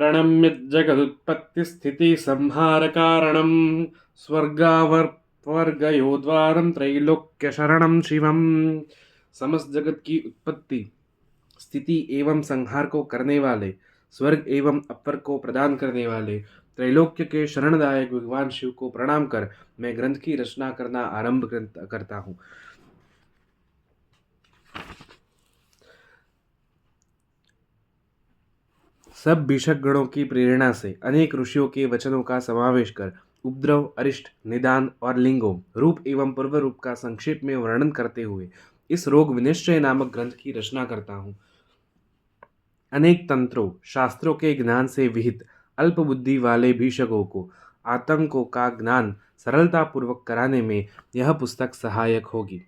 प्रणम्य जगदुत्पत्ति स्थिति संहार कारणम स्वर्गावर्गयो द्वारम त्रैलोक्य शरणम शिवम। समस्त जगत की उत्पत्ति, स्थिति एवं संहार को करने वाले, स्वर्ग एवं अपर को प्रदान करने वाले, त्रैलोक्य के शरणदायक भगवान शिव को प्रणाम कर मैं ग्रंथ की रचना करना आरंभ करता हूँ। सब भिषक गणों की प्रेरणा से अनेक ऋषियों के वचनों का समावेश कर उपद्रव, अरिष्ट, निदान और लिंगों, रूप एवं पूर्व रूप का संक्षेप में वर्णन करते हुए इस रोग विनिश्चय नामक ग्रंथ की रचना करता हूँ। अनेक तंत्रों, शास्त्रों के ज्ञान से विहित अल्प बुद्धि वाले भिषकों को आतंकों का ज्ञान सरलता पूर्वक कराने में यह पुस्तक सहायक होगी।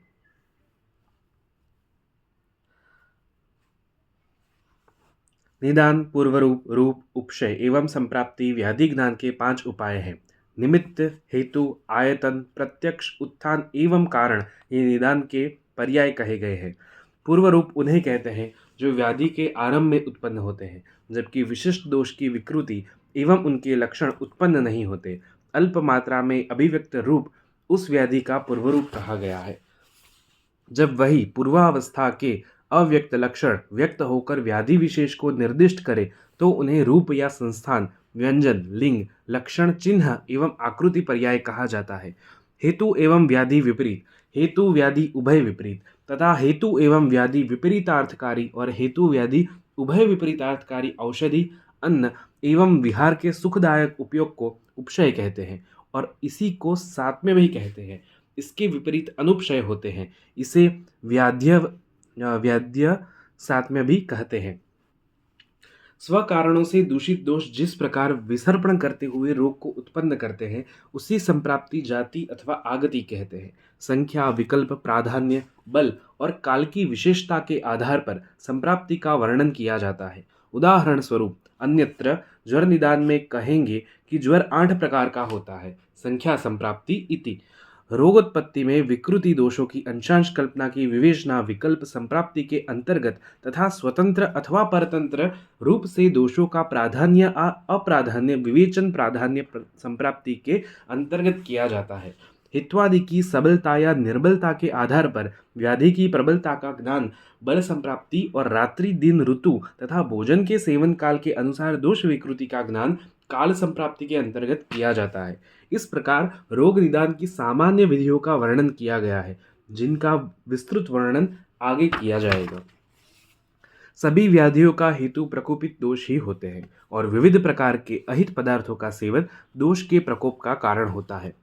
निदान, पूर्वरूप, रूप, उपशय एवं संप्राप्ति व्याधि ज्ञान के 5 उपाय हैं। निमित्त, हेतु, आयतन, प्रत्यक्ष, उत्थान एवं कारण ये निदान के पर्याय कहे गए हैं। पूर्व रूप उन्हें कहते हैं जो व्याधि के आरंभ में उत्पन्न होते हैं, जबकि विशिष्ट दोष की विकृति एवं उनके लक्षण उत्पन्न नहीं होते। अल्प मात्रा में अभिव्यक्त रूप उस व्याधि का पूर्व रूप कहा गया है। जब वही पूर्वावस्था के अव्यक्त लक्षण व्यक्त होकर व्याधि विशेष को निर्दिष्ट करे तो उन्हें रूप या संस्थान, व्यंजन, लिंग, लक्षण, चिन्ह एवं आकृति पर्याय कहा जाता है। हेतु एवं व्याधि विपरीत, हेतु व्याधि उभय विपरीत तथा हेतु एवं व्याधि विपरीतार्थकारी और हेतु व्याधि उभय विपरीतार्थकारी औषधि, अन्न एवं विहार के सुखदायक उपयोग को उपशय कहते हैं और इसी को सात्म्य भी कहते हैं। इसके विपरीत अनुपशय होते हैं, इसे व्याध्य सात्म्य भी कहते हैं। स्व कारणों से दूषित दोष जिस प्रकार विसर्पण करते हुए रोग को उत्पन्न करते हैं उसी संप्राप्ति, जाति अथवा आगति कहते हैं। संख्या, विकल्प, प्राधान्य, बल और काल की विशेषता के आधार पर संप्राप्ति का वर्णन किया जाता है। उदाहरण स्वरूप अन्यत्र ज्वर निदान में कहेंगे कि ज्वर 8 प्रकार का होता है। संख्या संप्राप्ति इति। रोगोत्पत्ति में विकृति दोषों की अंशांश कल्पना की विवेचना विकल्प संप्राप्ति के अंतर्गत तथा स्वतंत्र अथवा परतंत्र रूप से दोषों का प्राधान्य अप्राधान्य विवेचन प्राधान्य संप्राप्ति के अंतर्गत किया जाता है। हित्वादि की सबलता या निर्बलता के आधार पर व्याधि की प्रबलता का ज्ञान बल संप्राप्ति और रात्रि दिन ऋतु तथा भोजन के सेवन काल के अनुसार दोष विकृति का ज्ञान काल संप्राप्ति के अंतर्गत किया जाता है। इस प्रकार रोग निदान की सामान्य विधियों का वर्णन किया गया है, जिनका विस्तृत वर्णन आगे किया जाएगा। सभी व्याधियों का हेतु प्रकोपित दोष ही होते हैं और विविध प्रकार के अहित पदार्थों का सेवन दोष के प्रकोप का कारण होता है।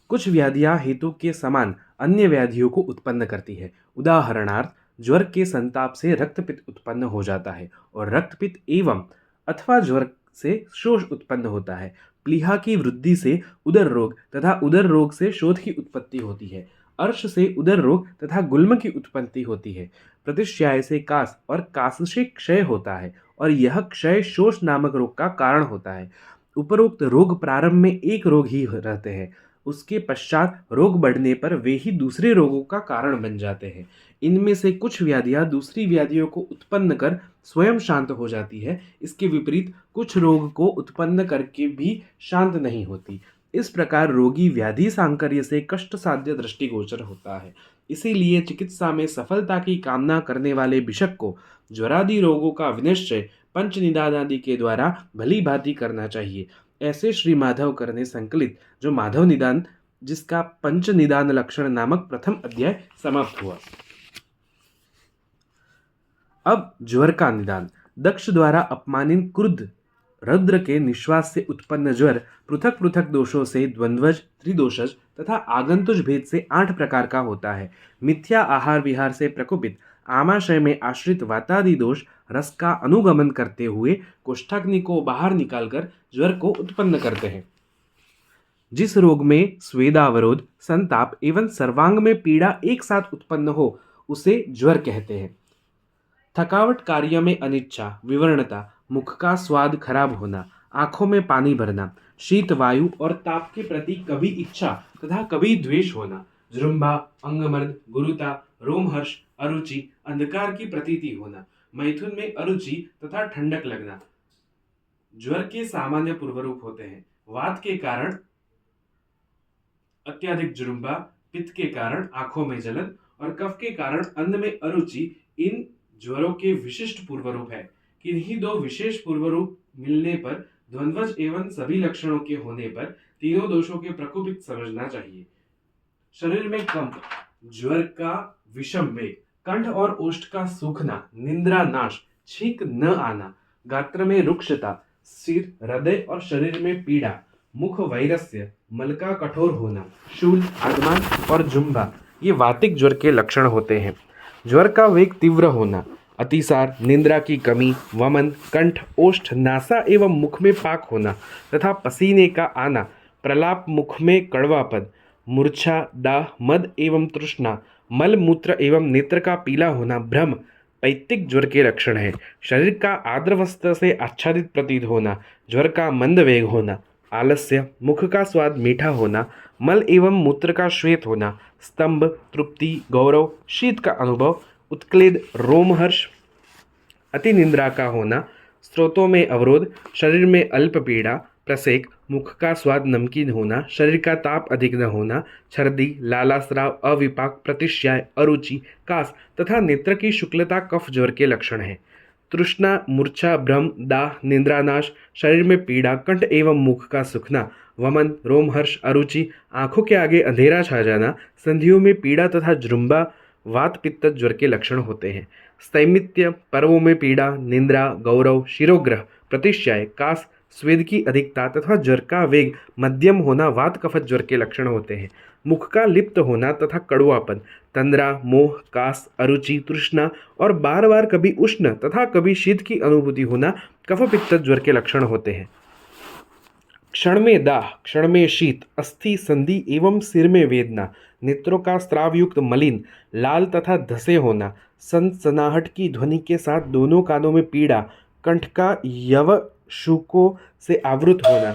कुछ व्याधियां हेतु के समान अन्य व्याधियों को उत्पन्न करती है। उदाहरणार्थ ज्वर के संताप से रक्तपित्त उत्पन्न हो जाता है और रक्तपित्त एवं अथवा ज्वर से शोष उत्पन्न होता है। प्लीहा की वृद्धि से उदर रोग तथा उदर रोग से शोथ की उत्पत्ति होती है। अर्श से उदर रोग तथा गुल्म की उत्पत्ति होती है। प्रतिश्याय से कास और कास से क्षय होता है और यह क्षय शोष नामक रोग का कारण होता है। उपरोक्त रोग प्रारंभ में एक रोग ही रहते हैं, उसके पश्चात रोग बढ़ने पर वे ही दूसरे रोगों का कारण बन जाते हैं। इनमें से कुछ व्याधियां दूसरी व्याधियों को उत्पन्न कर स्वयं शांत हो जाती है। इसके विपरीत कुछ रोग को उत्पन्न करके भी शांत नहीं होती। इस प्रकार रोगी व्याधि सांकर्य से कष्ट साध्य दृष्टिगोचर होता है। इसीलिए चिकित्सा में सफलता की कामना करने वाले भिषक को ज्वरादि रोगों का विनिश्चय पंच निदान आदि के द्वारा भली भांति करना चाहिए। ऐसे श्री माधवकर ने संकलित जो माधव निदान, जिसका पंच निदान लक्षण नामक प्रथम अध्याय समाप्त हुआ। अब ज्वर का निदान। दक्ष द्वारा अपमानित क्रुद्ध रुद्र के निश्वास से उत्पन्न ज्वर पृथक पृथक दोषों से द्वंद्वज, त्रिदोषज तथा आगंतुज भेद से 8 प्रकार का होता है। मिथ्या आहार विहार से प्रकोपित आमाशय में आश्रित वातादि दोष रस का अनुगमन करते हुए कोष्ठाग्नि को बाहर निकालकर ज्वर को उत्पन्न करते हैं। जिस रोग में स्वेदावरोध, संताप एवं सर्वांग में पीड़ा एक साथ उत्पन्न हो उसे ज्वर कहते हैं। थकावट, कार्य में अनिच्छा, विवरणता, मुख का स्वाद खराब होना, आंखों में पानी भरना, शीत वायु और ताप के प्रति कभी इच्छा तथा कभी द्वेष होना, जृंभा, अंगमर्द, गुरुता, रोमहर्ष, अरुचि, अंधकार की प्रतीति होना, मैथुन में अरुचि तथा ठंडक लगना, ज्वर के सामान्य पूर्वरूप होते हैं। वात के कारण अत्यधिक जुरुम्बा, पित्त के कारण आंखों में जलन और कफ के कारण अन्न में अरुचि इन ज्वरों के विशिष्ट पूर्वरूप है। किन्हीं दो विशेष पूर्वरूप मिलने पर द्वंद्वज एवं सभी लक्षणों के होने पर तीनों दोषों के प्रकोपित समझना चाहिए। शरीर में कंप, ज्वर का विषम वेग, कंठ और ओष्ठ का सूखना, निद्रा नाश, छींक न आना, गात्र में रुक्षता, सिर, हृदय और शरीर में पीड़ा, मुख वैरस्य, मल का कठोर होना, शूल, आगमन और जुम्बा ये वातिक ज्वर के लक्षण होते हैं। ज्वर का वेग तीव्र होना, अतिसार, निद्रा की कमी, वमन, कंठ, ओष्ठ, नासा एवं मुख में पाक होना तथा पसीने का आना, प्रलाप, मुख में कड़वापन, मूर्छा, दाह, मद एवं तृष्णा, मल मूत्र एवं नेत्र का पीला होना, भ्रम पैतिक ज्वर के लक्षण है। शरीर का आर्द्र वस्त्र से आच्छादित प्रतीत होना, ज्वर का मंद वेग होना, आलस्य, मुख का स्वाद मीठा होना, मल एवं मूत्र का श्वेत होना, स्तंभ, तृप्ति, गौरव, शीत का अनुभव, उत्क्लेद, रोमहर्ष, अति निंद्रा का होना, स्रोतों में अवरोध, शरीर में अल्प पीड़ा, प्रसेक, मुख का स्वाद नमकीन होना, शरीर का ताप अधिक न होना, छर्दी, लालास्राव, अविपाक, प्रतिश्याय, अरुचि, कास तथा नेत्र की शुक्लता कफ ज्वर के लक्षण हैं। तृष्णा, मूर्छा, भ्रम, दाह, निद्रानाश, शरीर में पीड़ा, कंठ एवं मुख का सूखना, वमन, रोमहर्ष, अरुचि, आंखों के आगे अंधेरा छा जाना, संधियों में पीड़ा तथा जृंभा वात पित्त ज्वर के लक्षण होते हैं। स्थैमित्य, पर्वों में पीड़ा, निंद्रा, गौरव, शिरोग्रह, प्रतिश्याय, कास, स्वेद की अधिकता तथा ज्वर का वेग मध्यम होना वात कफत ज्वर के लक्षण होते हैं। मुख का लिप्त होना तथा कड़वापन, तंद्रा, मोह, कास, अरुचि, तृष्णा और बार बार कभी उष्ण तथा कभी शीत की अनुभूति होना कफ पित्त ज्वर के लक्षण होते हैं। क्षण में दाह, क्षण में शीत, अस्थि संधि एवं सिर में वेदना, नेत्रों का स्राव युक्त मलिन, लाल तथा धसे होना, सनसनाहट की ध्वनि के साथ दोनों कानों में पीड़ा, कंठ का यवशुकों से आवृत होना,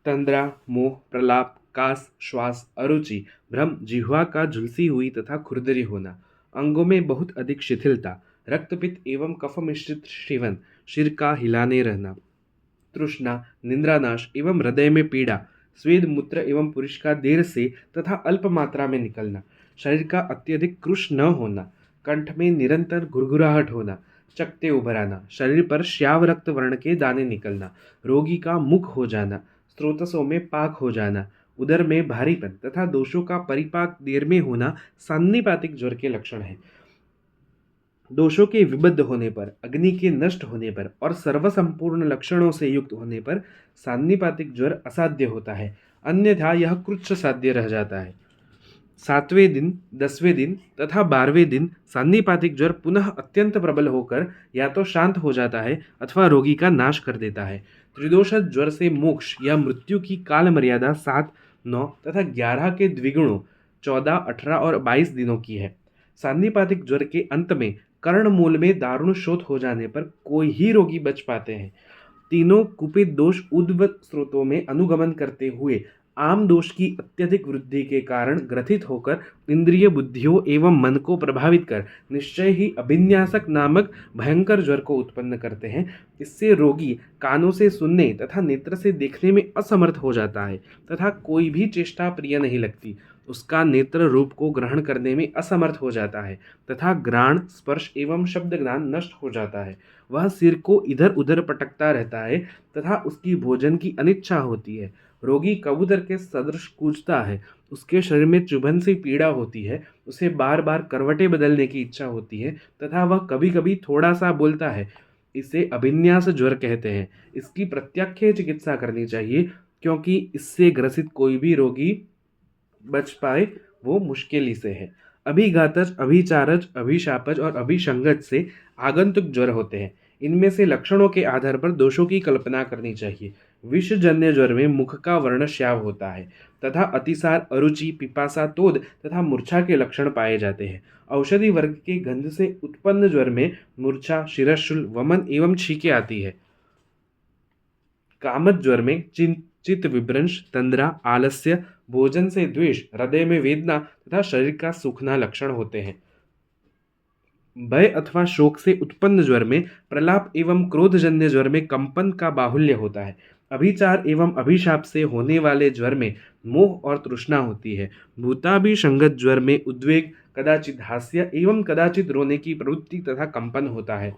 तंद्रा, मोह, प्रलाप, कास, श्वास, अरुचि, भ्रम, जिह्वा का झुलसी हुई तथा खुरदरी होना, अंगों में बहुत अधिक शिथिलता, रक्तपित्त एवं कफ मिश्रित सेवन, सिर का हिलाने रहना, तृष्णा, निद्रानाश एवं हृदय में पीड़ा, स्वेद, मूत्र एवं पुरुष का देर से तथा अल्प मात्रा में निकलना, शरीर का अत्यधिक कृश न होना, कंठ में निरंतर घुरघुराहट होना, चकते उभर आना, शरीर पर श्याव रक्त वर्ण के दाने निकलना, रोगी का मुख हो जाना, स्रोतसों में पाक हो जाना, उदर में भारीपन तथा दोषों का परिपाक देर में होना सान्निपातिक ज्वर के लक्षण है। दोषों के विबद्ध होने पर, अग्नि के नष्ट होने पर और सर्वसंपूर्ण लक्षणों से युक्त होने पर सान्निपातिक ज्वर असाध्य होता है, अन्यथा यह कृच्छ साध्य रह जाता है। 7वें दिन, 10वें दिन तथा 12वें दिन सान्निपातिक ज्वर पुनः अत्यंत प्रबल होकर या तो शांत हो जाता है अथवा रोगी का नाश कर देता है। त्रिदोषज ज्वर से मोक्ष या मृत्यु की काल मर्यादा 7, 9 तथा 11 के द्विगुणों 14, 18 और 22 दिनों की है। सान्निपातिक ज्वर के अंत में कर्णमूल में दारुण शोथ हो जाने पर कोई ही रोगी बच पाते हैं। तीनों कुपित दोष उद्वत स्रोतों में अनुगमन करते हुए आम दोष की अत्यधिक वृद्धि के कारण ग्रथित होकर इंद्रिय बुद्धियों एवं मन को प्रभावित कर निश्चय ही अभिन्यासक नामक भयंकर ज्वर को उत्पन्न करते हैं। इससे रोगी कानों से सुनने तथा नेत्र से देखने में असमर्थ हो जाता है तथा कोई भी चेष्टा प्रिय नहीं लगती। उसका नेत्र रूप को ग्रहण करने में असमर्थ हो जाता है तथा घ्राण, स्पर्श एवं शब्द ज्ञान नष्ट हो जाता है। वह सिर को इधर उधर पटकता रहता है तथा उसकी भोजन की अनिच्छा होती है। रोगी कबूतर के सदृश कूजता है, उसके शरीर में चुभन सी पीड़ा होती है, उसे बार बार करवटें बदलने की इच्छा होती है तथा वह कभी कभी थोड़ा सा बोलता है। इसे अभिन्यास ज्वर कहते हैं। इसकी प्रत्यक्ष चिकित्सा करनी चाहिए क्योंकि इससे ग्रसित कोई भी रोगी बच पाए वो मुश्किल ही से है। अभिघातज, अभिचारज, अभिशापज और अभिशंगज से आगंतुक ज्वर होते हैं। इनमें से लक्षणों के आधार पर दोषों की कल्पना करनी चाहिए। विषजन्य ज्वर में मुख का वर्ण श्याव होता है तथा अतिसार, अरुचि, पिपासा, तोद तथा मूर्छा के लक्षण पाए जाते हैं। औषधि वर्ग के गंध से उत्पन्न ज्वर में मूर्छा, शिरशूल, वमन एवं छींके आती है। कामत ज्वर में चित्त विभ्रंश, तंद्रा, आलस्य, भोजन से द्वेष, हृदय में वेदना तथा शरीर का सूखना लक्षण होते हैं। भय अथवा शोक से उत्पन्न ज्वर में, प्रलाप एवं क्रोधजन्य ज्वर में कंपन का बाहुल्य होता है। अभिचार एवं अभिशाप से होने वाले ज्वर में मोह और तृष्णा होती है। भूताभिसंगत ज्वर में उद्वेग, कदाचित हास्य एवं कदाचित रोने की प्रवृत्ति तथा कंपन होता है।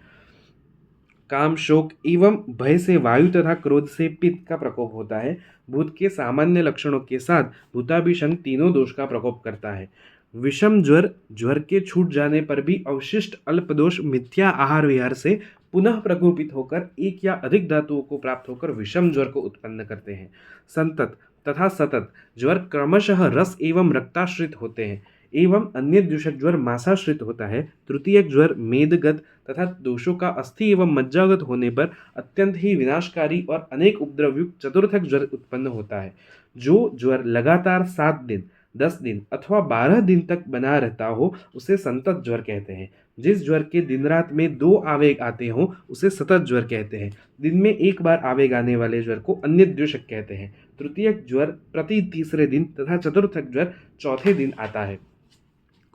काम, शोक एवं भय से वायु तथा क्रोध से पित्त का प्रकोप होता है। भूत के सामान्य लक्षणों के साथ भूताभिसंग तीनों दोष का प्रकोप करता है। विषम ज्वर, ज्वर के छूट जाने पर भी अवशिष्ट अल्प दोष मिथ्या आहार विहार से पुनः प्रकोपित होकर एक या अधिक धातुओं को प्राप्त होकर विषम ज्वर को उत्पन्न करते हैं। संतत तथा सतत ज्वर क्रमशः रस एवं रक्ताश्रित होते हैं एवं अन्य दूषक ज्वर मांसाश्रित होता है। तृतीय ज्वर मेदगत तथा दोषों का अस्थि एवं मज्जागत होने पर अत्यंत ही विनाशकारी और अनेक उपद्रवयुक्त चतुर्थक ज्वर उत्पन्न होता है। जो ज्वर लगातार 7 दिन, 10 दिन अथवा 12 दिन तक बना रहता हो उसे संतत ज्वर कहते हैं। जिस ज्वर के दिन रात में 2 आवेग आते हों उसे सतत ज्वर कहते हैं। दिन में एक बार आवेग आने वाले ज्वर को अन्य द्योषक कहते हैं। तृतीय ज्वर प्रति तीसरे दिन तथा चतुर्थक ज्वर चौथे दिन आता है।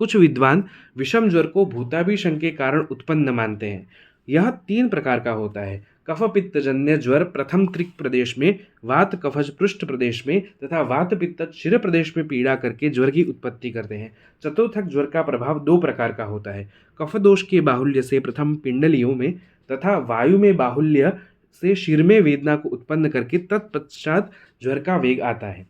कुछ विद्वान विषम ज्वर को भूताभिसंग के कारण उत्पन्न मानते हैं। यह 3 प्रकार का होता है। कफ पित्तजन्य ज्वर प्रथम क्रिक प्रदेश में, वात कफज पृष्ठ प्रदेश में तथा वात पित्त शिर प्रदेश में पीड़ा करके ज्वर की उत्पत्ति करते हैं। चतुर्थक ज्वर का प्रभाव 2 प्रकार का होता है। कफ दोष के बाहुल्य से प्रथम पिंडलियों में तथा वायु में बाहुल्य से शिर में वेदना को उत्पन्न करके तत्पश्चात ज्वर का वेग आता है।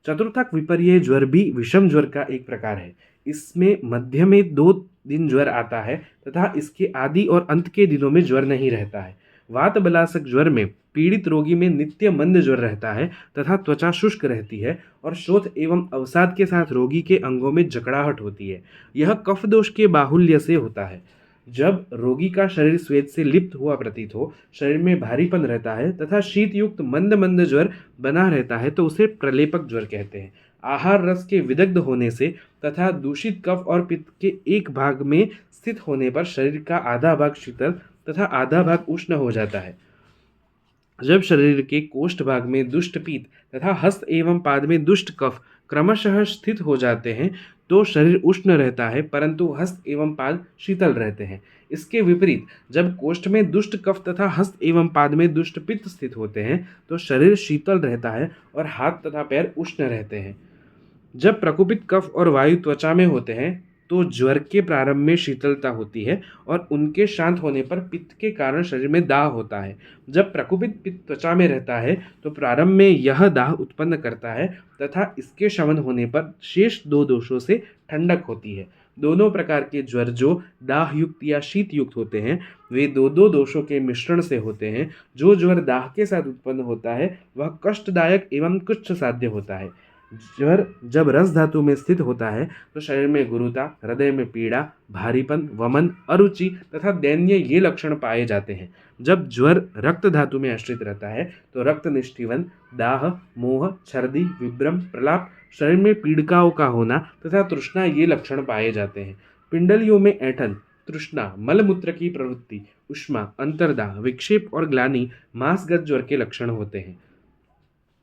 चतुर्थक विपर्य ज्वर भी विषम ज्वर का एक प्रकार है। इसमें मध्य में 2 दिन ज्वर आता है तथा इसके आदि और अंत के दिनों में ज्वर नहीं रहता है। वात बलासक ज्वर में पीड़ित रोगी में नित्य मंद ज्वर रहता है तथा त्वचा शुष्क रहती है और शोथ एवं अवसाद के साथ रोगी के अंगों में जकड़ाहट होती है। यह कफ दोष के बाहुल्य से होता है। जब रोगी का शरीर स्वेद से लिप्त हुआ प्रतीत हो, शरीर में भारीपन रहता है तथा शीत युक्त मंद मंद ज्वर बना रहता है तो उसे प्रलेपक ज्वर कहते हैं। आहार रस के विदग्ध होने से तथा दूषित कफ और पित्त के एक भाग में स्थित होने पर शरीर का आधा भाग शीतल तथा आधा भाग उष्ण हो जाता है। जब शरीर के कोष्ठ भाग में दुष्ट पीत तथा हस्त एवं पाद में दुष्ट कफ क्रमशः स्थित हो जाते हैं तो शरीर उष्ण रहता है परंतु हस्त एवं पाद शीतल रहते हैं। इसके विपरीत जब कोष्ठ में दुष्ट कफ तथा हस्त एवं पाद में दुष्ट पित्त स्थित होते हैं तो शरीर शीतल रहता है और हाथ तथा पैर उष्ण रहते हैं। जब प्रकोपित कफ और वायु त्वचा में होते हैं तो ज्वर के प्रारंभ में शीतलता होती है और उनके शांत होने पर पित्त के कारण शरीर में दाह होता है। जब प्रकोपित पित्त त्वचा में रहता है तो प्रारंभ में यह दाह उत्पन्न करता है तथा इसके शमन होने पर शेष 2 दोषों से ठंडक होती है। दोनों प्रकार के ज्वर जो दाह युक्त या शीत युक्त होते हैं वे 2 दोषों के मिश्रण से होते हैं। जो ज्वर दाह के साथ उत्पन्न होता है वह कष्टदायक एवं कुष्ठ साध्य होता है। ज्वर जब रस धातु में स्थित होता है तो शरीर में गुरुता, हृदय में पीड़ा, भारीपन, वमन, अरुचि तथा दैन्य ये लक्षण पाए जाते हैं। जब ज्वर रक्त धातु में आश्रित रहता है तो रक्त निष्ठीवन, दाह, मोह, छर्दी, विभ्रम, प्रलाप, शरीर में पीड़िकाओं का होना तथा तृष्णा ये लक्षण पाए जाते हैं। पिंडलियों में ऐंठन, तृष्णा, मलमूत्र की प्रवृत्ति, उष्मा, अंतर्दाह, विक्षेप और ग्लानि मांसगत ज्वर के लक्षण होते हैं।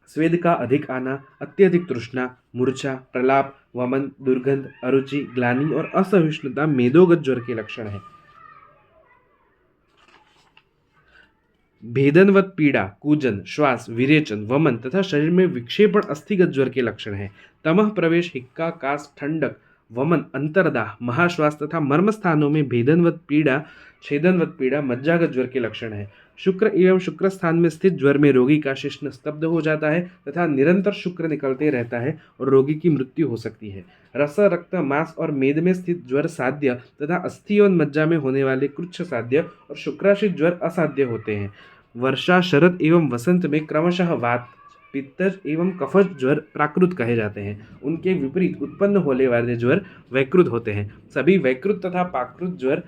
स्वेद का अधिक आना, अत्यधिक तृष्णा, मूर्छा, प्रलाप, वमन, दुर्गंध, अरुचि, ग्लानि और असहिष्णुता मेदोगत ज्वर के लक्षण है। भेदनवत पीड़ा, कूजन, श्वास, विरेचन, वमन तथा शरीर में विक्षेपण अस्थिगत ज्वर के लक्षण है। तमह प्रवेश, हिक्का, कास, ठंडक, वमन, अंतर्दाह, महाश्वास तथा मर्म स्थानों में भेदनवत पीड़ा, छेदनवत पीड़ा मज्जागत ज्वर के लक्षण है। शुक्र एवं शुक्र स्थान में स्थित ज्वर में रोगी का शिश्न स्तब्ध हो जाता है तथा निरंतर शुक्र निकलते रहता है और रोगी की मृत्यु हो सकती है। रस, रक्त, मांस और मेद में स्थित ज्वर साध्य तथा अस्थि एवं मज्जा में होने वाले कृच्छ साध्य और शुक्राश्रित ज्वर असाध्य होते हैं। वर्षा, शरद एवं वसंत में क्रमशः वात, पित्त एवं कफज ज्वर प्राकृत कहे जाते हैं। उनके विपरीत उत्पन्न होने वाले ज्वर वैकृत होते हैं। सभी वैकृत तथा पाकृत ज्वर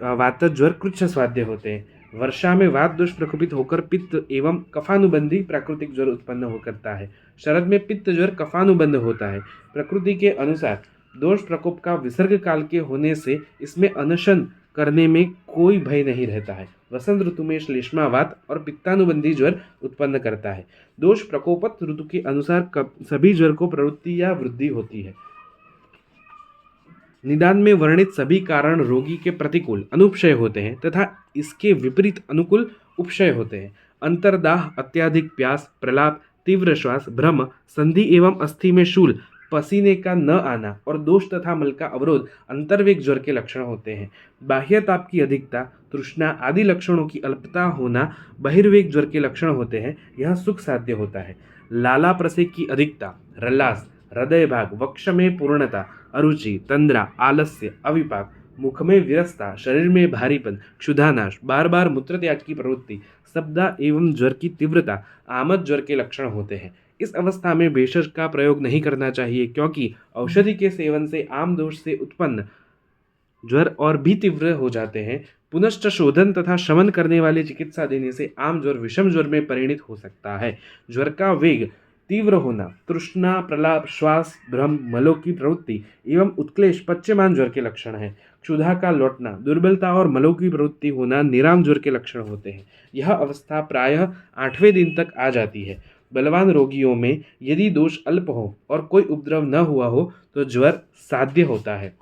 वात ज्वर कृच्छ स्वाध्य होते हैं। वर्षा में वात दोष प्रकोपित होकर पित्त एवं कफानुबंधी प्राकृतिक ज्वर उत्पन्न करता है। शरद में पित्त ज्वर कफानुबंध होता है। प्रकृति के अनुसार दोष प्रकोप का विसर्ग काल के होने से इसमें अनशन करने में कोई भय नहीं रहता है। वसंत ऋतु में श्लेष्मावात और पित्तानुबंधी ज्वर उत्पन्न करता है। दोष प्रकोपत ऋतु के अनुसार सभी ज्वर को प्रवृत्ति या वृद्धि होती है। निदान में वर्णित सभी कारण रोगी के प्रतिकूल अनुपशय होते हैं तथा इसके विपरीत अनुकूल उपशय होते हैं। अंतर्दाह, अत्याधिक प्यास, प्रलाप, तीव्र श्वास, भ्रम, संधि एवं अस्थि में शूल, पसीने का न आना और दोष तथा मल का अवरोध अंतर्वेग ज्वर के लक्षण होते हैं। बाह्य ताप की अधिकता, तृष्णा आदि लक्षणों की अल्पता होना बहिर्वेग ज्वर के लक्षण होते हैं। यह सुख साध्य होता है। लाला प्रसेक की अधिकता, रलास, हृदय भाग, वक्ष में पूर्णता, अरुचि, तंद्रा, आलस्य, अविपाक, मुख में विरसता, शरीर में भारीपन, क्षुधानाश, बार बार मूत्र त्याग की प्रवृत्ति, स्तब्धा एवं ज्वर की तीव्रता आमद ज्वर के लक्षण होते हैं। इस अवस्था में भेषज का प्रयोग नहीं करना चाहिए, क्योंकि औषधि के सेवन से आम दोष से उत्पन्न ज्वर और भी तीव्र हो जाते हैं। पुनश्च शोधन तथा शमन करने वाली चिकित्सा देने से आम ज्वर विषम ज्वर में परिणित हो सकता है। ज्वर का वेग तीव्र होना, तृष्णा, प्रलाप, श्वास, भ्रम, मलों की प्रवृत्ति एवं उत्क्लेश पच्यमान ज्वर के लक्षण है। क्षुधा का लौटना, दुर्बलता और मलों की प्रवृत्ति होना निराम ज्वर के लक्षण होते हैं। यह अवस्था प्रायः 8वें दिन तक आ जाती है। बलवान रोगियों में यदि दोष अल्प हो और कोई उपद्रव न हुआ हो तो ज्वर साध्य होता है।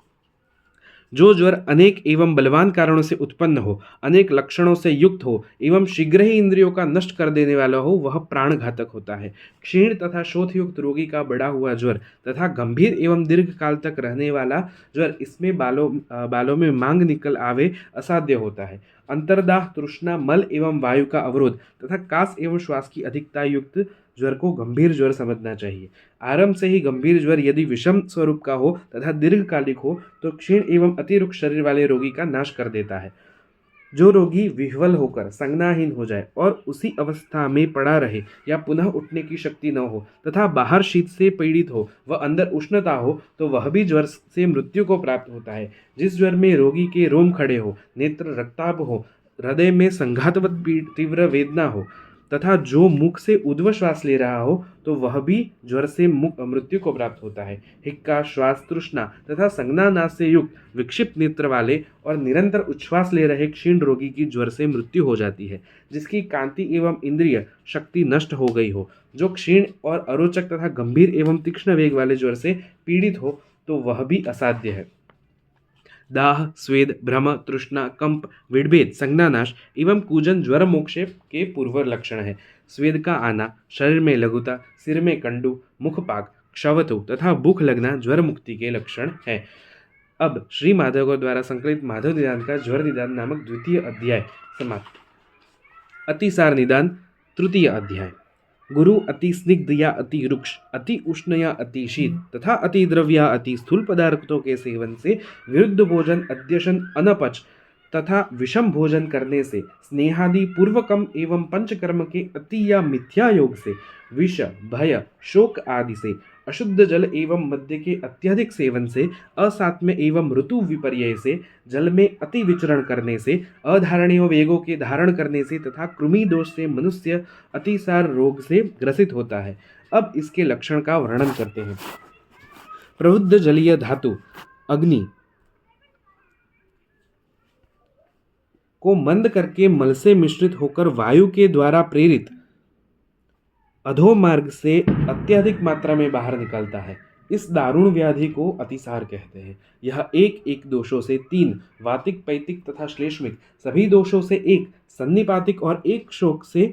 जो ज्वर अनेक एवं बलवान कारणों से उत्पन्न हो, अनेक लक्षणों से युक्त हो एवं शीघ्र ही इंद्रियों का नष्ट कर देने वाला हो, वह प्राण घातक होता है। क्षीण तथा शोथयुक्त रोगी का बढ़ा हुआ ज्वर तथा गंभीर एवं दीर्घ काल तक रहने वाला ज्वर, इसमें बालों में मांग निकल आवे, असाध्य होता है। अंतर्दाह, तृष्णा, मल एवं वायु का अवरोध तथा कास एवं श्वास की अधिकता युक्त ज्वर को गंभीर ज्वर समझना चाहिए। आरंभ से ही गंभीर ज्वर यदि विषम स्वरूप का हो तथा दीर्घकालिक हो तो क्षीण एवं अतिरुक्ष शरीर वाले रोगी का नाश कर देता है। जो रोगी विह्वल होकर संज्ञाहीन हो जाए और उसी अवस्था में पड़ा रहे या पुनः उठने की शक्ति न हो तथा बाहर शीत से पीड़ित हो व अंदर उष्णता हो, तो वह भी ज्वर से मृत्यु को प्राप्त होता है। जिस ज्वर में रोगी के रोम खड़े हो, नेत्र रक्ताभ हो, हृदय में संघातवत तीव्र वेदना हो तथा जो मुख से ऊर्ध्व श्वास ले रहा हो, तो वह भी ज्वर से मृत्यु को प्राप्त होता है। हिक्का, श्वास, तृष्णा तथा संज्ञानाश से युक्त विक्षिप्त नेत्र वाले और निरंतर उच्छ्वास ले रहे क्षीण रोगी की ज्वर से मृत्यु हो जाती है, जिसकी कांति एवं इंद्रिय शक्ति नष्ट हो गई हो। जो क्षीण और अरोचक तथा गंभीर एवं तीक्ष्ण वेग वाले ज्वर से पीड़ित हो, तो वह भी असाध्य है। दाह, स्वेद, भ्रम, तृष्णा, कंप, विड़भेद, संज्ञानाश एवं कूजन ज्वर मोक्ष के पूर्व लक्षण है। स्वेद का आना, शरीर में लघुता, सिर में कंडू, मुखपाक, क्षवतु तथा भूख लगना ज्वर मुक्ति के लक्षण है। अब श्री माधव द्वारा संकलित माधव निदान का ज्वर निदान नामक द्वितीय अध्याय समाप्त। अतिसार निदान तृतीय अध्याय। गुरु अति स्निग्ध या अति रुक्ष, अति उष्ण या अति शीत तथा अति द्रव या अति स्थूल पदार्थों के सेवन से, विरुद्ध भोजन, अद्यशन, अनपच तथा विषम भोजन करने से, स्नेहादि पूर्वकम एवं पंचकर्म के अति या मिथ्या योग से, विष, भय, शोक आदि से, अशुद्ध जल एवं मद्य के अत्यधिक सेवन से, असात्म्य एवं ऋतु विपर्यय से, जल में अति विचरण करने से, अधारणीय वेगों के धारण करने से तथा कृमि दोष से मनुष्य अतिसार रोग से ग्रसित होता है। अब इसके लक्षण का वर्णन करते हैं। प्रबुद्ध जलीय धातु अग्नि को मंद करके मल से मिश्रित होकर वायु के द्वारा प्रेरित अधोमार्ग से अत्यधिक मात्रा में बाहर निकलता है। इस दारुण व्याधि को अतिसार कहते हैं। यह एक दोषों से 3, वातिक, पैतिक तथा श्लेष्मिक सभी दोषों से 1, सन्निपातिक और 1 शोक से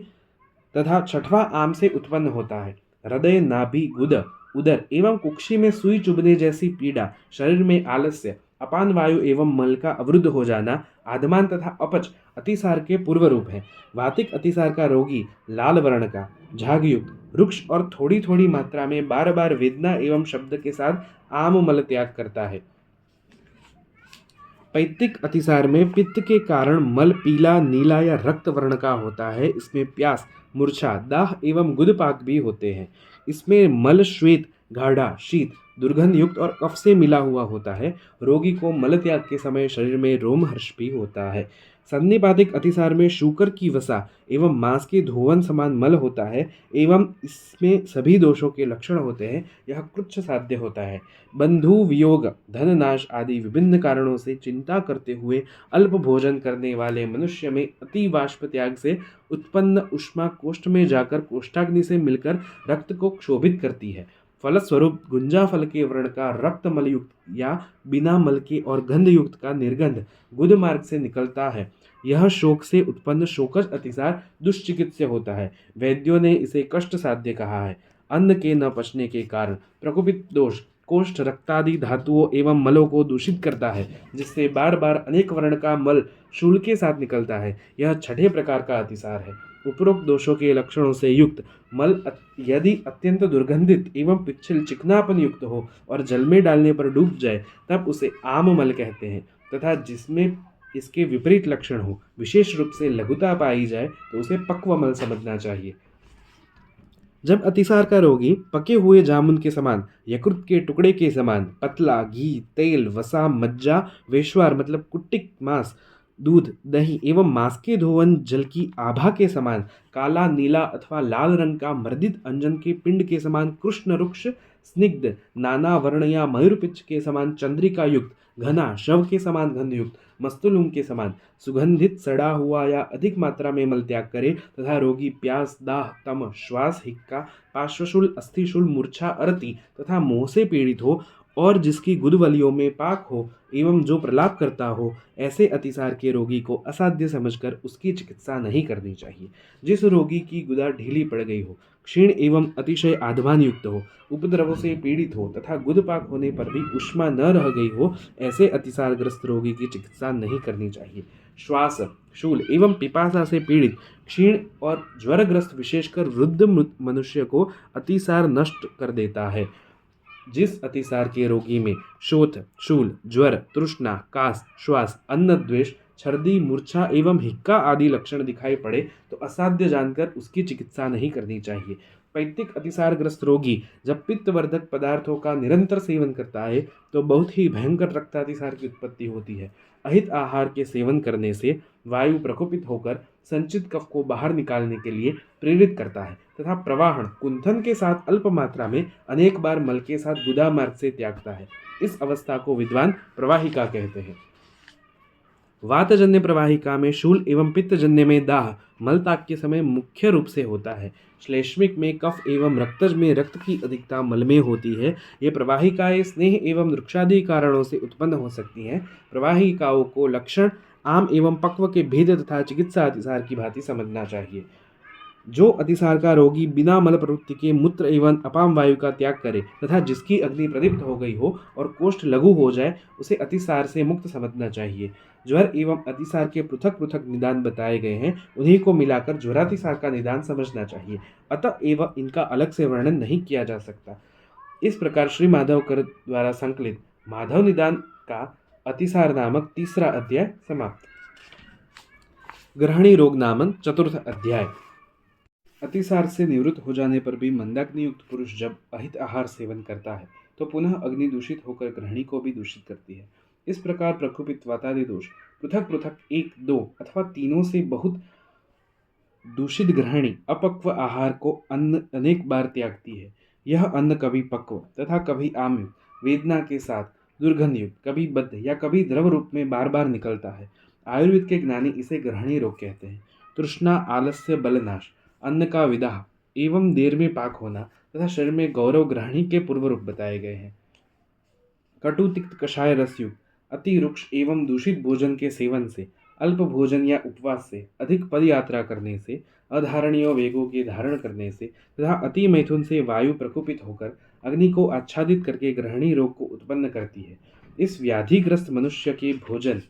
तथा 6वां आम से उत्पन्न होता है। हृदय, नाभि, गुद, उदर एवं कुक्षी में सुई चुभने जैसी पीड़ा, शरीर में आलस्य, अपान वायु एवं मल का अवरुद्ध हो जाना, आधमान तथा अपच अतिसार के पूर्व रूप है। वातिक अतिसार का रोगी लाल वर्ण का, झागयुक्त, रुक्ष और थोड़ी थोड़ी मात्रा में बार बार वेदना एवं शब्द के साथ आम मल त्याग करता है। पैतिक अतिसार में पित्त के कारण मल पीला, नीला या रक्त वर्ण का होता है। इसमें प्यास, मूर्छा, दाह एवं गुदपाक भी होते हैं। इसमें मल श्वेत, गाढ़ा, शीत, दुर्गंध युक्त और कफ से मिला हुआ होता है। रोगी को मल त्याग के समय शरीर में रोमहर्ष भी होता है। सन्निपातिक अतिसार में शूकर की वसा एवं मांस के धोवन समान मल होता है एवं इसमें सभी दोषों के लक्षण होते हैं। यह कृच्छ साध्य होता है। बंधु वियोग, धन नाश आदि विभिन्न कारणों से चिंता करते हुए अल्प भोजन करने वाले मनुष्य में अति बाष्प त्याग से उत्पन्न उष्मा कोष्ठ में जाकर कोष्ठाग्नि से मिलकर रक्त को क्षोभित करती है। फलस्वरूप गुंजा फल के व्रण का रक्त मल युक्त या बिना मल के और गंध युक्त का निर्गंध गुद मार्ग से निकलता है। यह शोक से उत्पन्न शोकज अतिसार दुष्चिकित्स्य होता है। वैद्यों ने इसे कष्ट साध्य कहा है। अन्न के न पचने के कारण प्रकोपित दोष कोष्ठ रक्तादि धातुओं एवं मलों को दूषित करता है, जिससे बार बार अनेक वर्ण का मल शूल के साथ निकलता है। यह छठे प्रकार का अतिसार है। उपरोक्त दोषों के लक्षणों से युक्त मल यदि अत्यंत दुर्गंधित एवं पिच्छल चिकनापन युक्त हो और जल में डालने पर डूब जाए, तब उसे आम मल कहते हैं। तथा जिसमें इसके विपरीत लक्षण हो, विशेष रूप से लघुता पाई जाए, तो उसे पक्व मल समझना चाहिए। जब अतिसार का रोगी पके हुए जामुन के समान, यकृत के टुकड़े के समान पतला, घी, तेल, वसा, मज्जा, वेश्वार मतलब कुट्टिक मांस, दूध, दही एवं मांस के धोवन जल की आभा के समान काला, नीला अथवा लाल रंग का मर्दित अंजन के पिंड के समान कृष्ण रुक्ष स्निग्ध नाना वर्ण या मयूरपिच्छ के समान चंद्रिका युक्त घना शव के समान गंध युक्त मस्तुलुम के समान सुगंधित सड़ा हुआ या अधिक मात्रा में मल त्याग करे तथा रोगी प्यास, दाह, तम, श्वास, हिक्का, पार्श्वशूल, अस्थिशूल, मूर्छा, अरति तथा मोह से पीड़ित हो और जिसकी गुदवलियों में पाक हो एवं जो प्रलाप करता हो, ऐसे अतिसार के रोगी को असाध्य समझकर उसकी चिकित्सा नहीं करनी चाहिए। जिस रोगी की गुदा ढीली पड़ गई हो, क्षीण एवं अतिशय आधमान युक्त हो, उपद्रवों से पीड़ित हो तथा गुदपाक होने पर भी उष्मा न रह गई हो, ऐसे अतिसारग्रस्त रोगी की चिकित्सा नहीं करनी चाहिए। श्वास, शूल एवं पिपासा से पीड़ित, क्षीण और ज्वरग्रस्त विशेषकर वृद्ध मनुष्य को अतिसार नष्ट कर देता है। जिस अतिसार के रोगी में शोथ, शूल, ज्वर, तृष्णा, कास, श्वास, अन्न द्वेष, छर्दी, मूर्छा एवं हिक्का आदि लक्षण दिखाई पड़े, तो असाध्य जानकर उसकी चिकित्सा नहीं करनी चाहिए। पैतृक अतिसारग्रस्त रोगी जब पित्तवर्धक पदार्थों का निरंतर सेवन करता है, तो बहुत ही भयंकर रक्तातिसार की उत्पत्ति होती है। अहित आहार के सेवन करने से वायु प्रकोपित होकर संचित कफ को बाहर निकालने के लिए प्रेरित करता है तथा प्रवाहन कुंथन के साथ अल्प मात्रा में अनेक बार मल के साथ गुदा मार्ग से त्यागता है। इस अवस्था को विद्वान प्रवाहिका कहते हैं। वातजन्य प्रवाहिका में शूल एवं पित्तजन्य में दाह मलताग के समय मुख्य रूप से होता है। श्लेष्मिक में कफ एवं रक्तज में रक्त की अधिकता मल में होती है। ये प्रवाहिकाएं स्नेह एवं वृक्षादि कारणों से उत्पन्न हो सकती हैं। प्रवाहिकाओं को लक्षण आम एवं पक्व के भेद तथा चिकित्सा अतिसार की भांति समझना चाहिए। जो अतिसार का रोगी बिना मल प्रवृत्ति के मूत्र एवं अपाम वायु का त्याग करे तथा जिसकी अग्नि प्रदीप्त हो गई हो और कोष्ठ लघु हो जाए, उसे अतिसार से मुक्त समझना चाहिए। ज्वर एवं अतिसार के पृथक पृथक निदान बताए गए हैं, उन्हीं को मिलाकर ज्वरातिसार का निदान समझना चाहिए। अतः एवं इनका अलग से वर्णन नहीं किया जा सकता। इस प्रकार श्री माधवकर द्वारा संकलित माधव निदान का अतिसार नामक तीसरा अध्याय समाप्त। ग्रहणी रोग नामक चतुर्थ अध्याय। अतिसार से निवृत्त हो जाने पर भी मंदाग्नि युक्त पुरुष जब अहित आहार सेवन करता है, तो पुनः अग्नि दूषित होकर ग्रहणी को भी दूषित करती है। इस प्रकार प्रकोपित वातादि दोष पृथक पृथक एक, दो अथवा तीनों से बहुत दूषित ग्रहणी अपक्व आहार को अन्न अनेक बार त्यागती है। यह अन्न कभी पक्व तथा कभी आम्ल वेदना के साथ दुर्गंधयुक्त, कभी बद्ध या कभी द्रव रूप में बार बार निकलता है। आयुर्वेद के ज्ञानी इसे ग्रहणी रोग कहते हैं। तृष्णा, आलस्य, बलनाश, अन्न का विदाह एवं देर में पाक होना तथा शरीर में गौरव ग्रहणी के पूर्व रूप बताए गए हैं। कटु तिक्त कषाय रसयुक्त अति रुक्ष एवं दूषित भोजन के सेवन से, अल्प भोजन या उपवास से, अधिक पद यात्रा करने से, अधारणीय वेगों के धारण करने से तथा अति मैथुन से वायु प्रकोपित होकर अग्नि को आच्छादित करके ग्रहणी रोग को उत्पन्न करती है। इस व्याधिग्रस्त मनुष्य के भोजन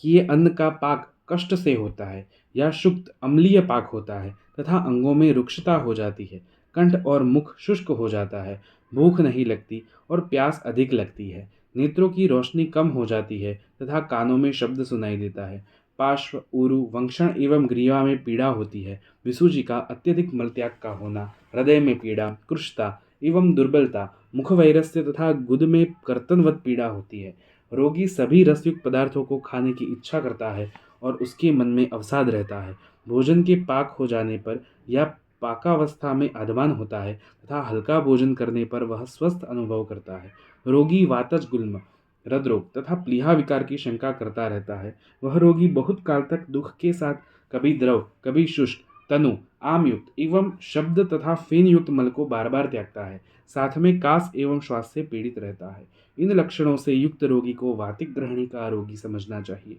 किए अन्न का पाक कष्ट से होता है या शुक्त अम्लीय पाक होता है तथा अंगों में रुक्षता हो जाती है। कंठ और मुख शुष्क हो जाता है, भूख नहीं लगती और प्यास अधिक लगती है। नेत्रों की रोशनी कम हो जाती है तथा कानों में शब्द सुनाई देता है। पार्श्व, उरु, वंक्षण एवं ग्रीवा में पीड़ा होती है। विसूजिका, अत्यधिक मलत्याग का होना, हृदय में पीड़ा, कृशता एवं दुर्बलता, मुख वैरस्य तथा गुद में कर्तनवत पीड़ा होती है। रोगी सभी रसयुक्त पदार्थों को खाने की इच्छा करता है और उसके मन में अवसाद रहता है। भोजन के पाक हो जाने पर या पाकावस्था में अधमान होता है तथा हल्का भोजन करने पर वह स्वस्थ अनुभव करता है। रोगी वातज, गुल्म, हृदरोग तथा प्लीहा विकार की शंका करता रहता है। वह रोगी बहुत काल तक दुख के साथ कभी द्रव, कभी शुष्क, तनु आम युक्त एवं शब्द तथा फेन युक्त मल को बार बार त्यागता है, साथ में कास एवं श्वास से पीड़ित रहता है। इन लक्षणों से युक्त रोगी को वातिक ग्रहणी का रोगी समझना चाहिए।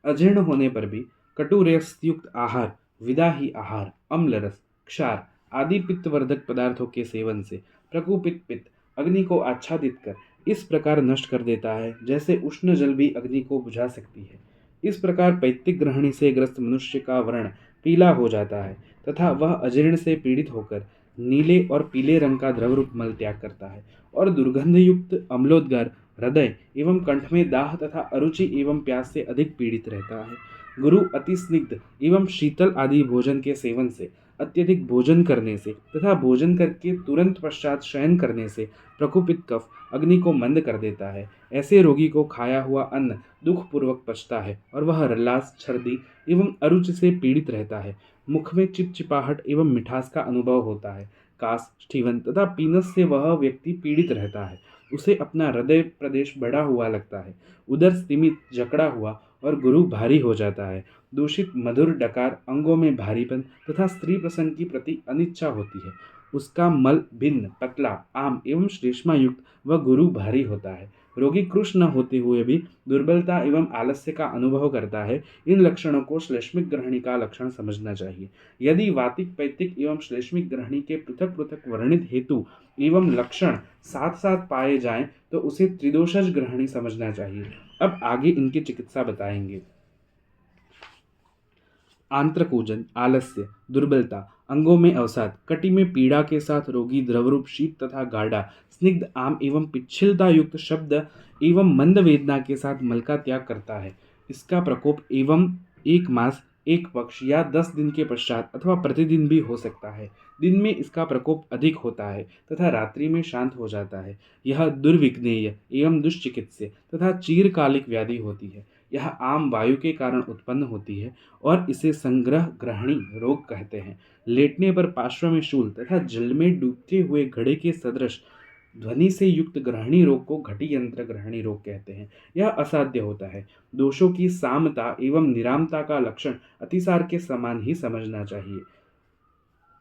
अजीर्ण होने पर भी कटु रस युक्त आहार, विदाही आहार, अम्ल रस, क्षार आदि पित्तवर्धक पदार्थों के सेवन से प्रकुपित पित्त अग्नि को आच्छादित कर इस प्रकार नष्ट कर देता है जैसे उष्ण जल भी अग्नि को बुझा सकती है। इस प्रकार पैत्तिक ग्रहणी से ग्रस्त मनुष्य का वर्ण पीला हो जाता है तथा वह अजीर्ण से पीड़ित होकर नीले और पीले रंग का द्रव रूप मल त्याग करता है और दुर्गंध युक्त अम्लोदगार हृदय एवं कंठ में दाह तथा अरुचि एवं प्यास से अधिक पीड़ित रहता है। गुरु अति स्निग्ध एवं शीतल आदि भोजन के सेवन से, अत्यधिक भोजन करने से तथा भोजन करके तुरंत पश्चात शयन करने से प्रकुपित कफ अग्नि को मंद कर देता है। ऐसे रोगी को खाया हुआ अन्न दुख पूर्वक पचता है और वह रलास, छर्दी एवं अरुचि से पीड़ित रहता है। मुख में चिपचिपाहट एवं मिठास का अनुभव होता है। कास, स्टीवन तथा पीनस से वह व्यक्ति पीड़ित रहता है। उसे अपना हृदय प्रदेश बढ़ा हुआ लगता है, उदर स्तिमित जकड़ा हुआ और गुरु भारी हो जाता है। दूषित मधुर डकार, अंगों में भारीपन तथा स्त्री प्रसंग की प्रति अनिच्छा होती है। उसका मल भिन्न, पतला, आम एवं श्लेष्मा युक्त व गुरु भारी होता है। रोगी कृश न होते हुए भी दुर्बलता एवं आलस्य का अनुभव करता है। इन लक्षणों को श्लेष्मिक ग्रहणी का लक्षण समझना चाहिए। यदि वातिक, पैतिक एवं श्लेष्मिक ग्रहणी के पृथक पृथक वर्णित हेतु एवं लक्षण साथ साथ पाए जाएं तो उसे त्रिदोषज ग्रहणी समझना चाहिए। अब आगे इनकी चिकित्सा बताएंगे। आंत्रकूजन, आलस्य, दुर्बलता, अंगों में अवसाद, कटी में पीड़ा के साथ रोगी द्रवरूप शीत तथा गाढ़ा, स्निग्ध, आम एवं पिच्छिलता युक्त शब्द एवं मंद वेदना के साथ मल का त्याग करता है। इसका प्रकोप एवं 1 मास, 1 पक्ष या 10 दिन के पश्चात अथवा प्रतिदिन भी हो सकता है। दिन में इसका प्रकोप अधिक होता है तथा रात्रि में शांत हो जाता है। यह दुर्विज्ञेय एवं दुष्चिकित्स्य तथा चीरकालिक व्याधि होती है। यह आम वायु के कारण उत्पन्न होती है और इसे संग्रह ग्रहणी रोग कहते हैं। लेटने पर पार्श्व में शूल तथा जल में डूबते हुए घड़े के सदृश ध्वनि से युक्त ग्रहणी रोग को घटी यंत्र ग्रहणी रोग कहते हैं। यह असाध्य होता है। दोषों की सामता एवं निरामता का लक्षण अतिसार के समान ही समझना चाहिए।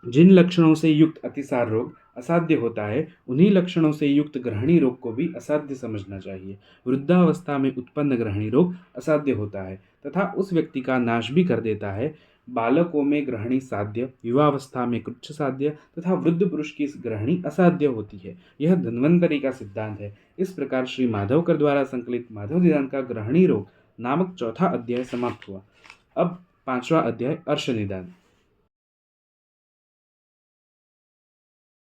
जिन लक्षणों से युक्त अतिसार रोग असाध्य होता है, उन्हीं लक्षणों से युक्त ग्रहणी रोग को भी असाध्य समझना चाहिए। वृद्धावस्था में उत्पन्न ग्रहणी रोग असाध्य होता है तथा उस व्यक्ति का नाश भी कर देता है। बालकों में ग्रहणी साध्य, युवावस्था में कृच्छ साध्य तथा वृद्ध पुरुष की ग्रहणी असाध्य होती है। यह धन्वंतरि का सिद्धांत है। इस प्रकार श्री माधवकर द्वारा संकलित माधव निदान का ग्रहणी रोग नामक चौथा अध्याय समाप्त हुआ। अब 5वां अध्याय अर्श निदान।